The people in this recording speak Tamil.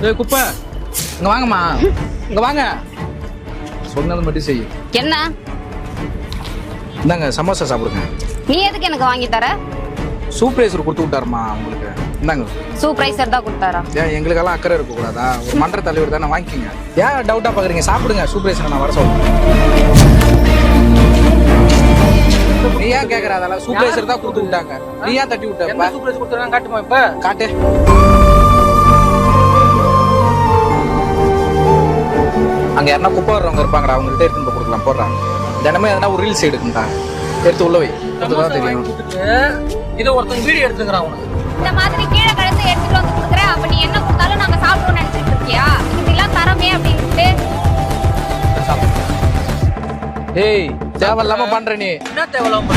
ஏய் குப்பை இங்க வாங்கம்மா, இங்க வாங்க. சொன்னது மட்டும் செய். என்ன? இந்தாங்க சமோசா சாப்பிடுங்க. நீ எதுக்கு எனக்கு வாங்கி தர? சூப்பர்வைசர் கொடுத்து விட்டாருமா உங்களுக்கு. இந்தாங்க. சூப்பர்வைசர் தான் கொடுத்தாரா? ஏன் எங்களுக்கெல்லாம் அக்கறை இருக்க கூடாதா? ஒரு மன்ற தலைவர் தானே, வாங்கிக்கோங்க. ஏன் டவுட்டா பாக்குறீங்க? சாப்பிடுங்க. சூப்பர்வைசர் நான் வர சொல்றேன். நீ ஏன் கேக்குற? அதெல்லாம் சூப்பர்வைசர் தான் கொடுத்து விட்டாங்க. நீ ஏன் தட்டி விட்ட? சூப்பர்வைசர் கொடுத்தாங்க காட்டுமா இப்ப? காட்டு. அங்க யாரா குப்பை வர்றவங்க இருப்பாங்கடா, அவங்கள்ட்ட எடுத்துட்டு போய் கொடுக்கலாம். போடுறாங்க தினமே எதனா ஒரு ரீல்ஸ் எடுக்குண்டா, எடுத்து உள்ள வை. அதுதான் தெரியும். இதை ஒருத்தங்க வீடியோ எடுத்துக்கிறான் உனக்கு. இந்த மாதிரி கீழே கலந்து எடுத்துட்டு வந்து கொடுக்குறேன். அப்ப நீ என்ன கொடுத்தாலும் நாங்க சாப்பிடுவோம்னு நினைச்சிட்டு இருக்கியா? இதெல்லாம் தரமே அப்படின்ட்டு. ஏய் தேவையில்லாம பண்ற நீ. என்ன தேவையில்லாம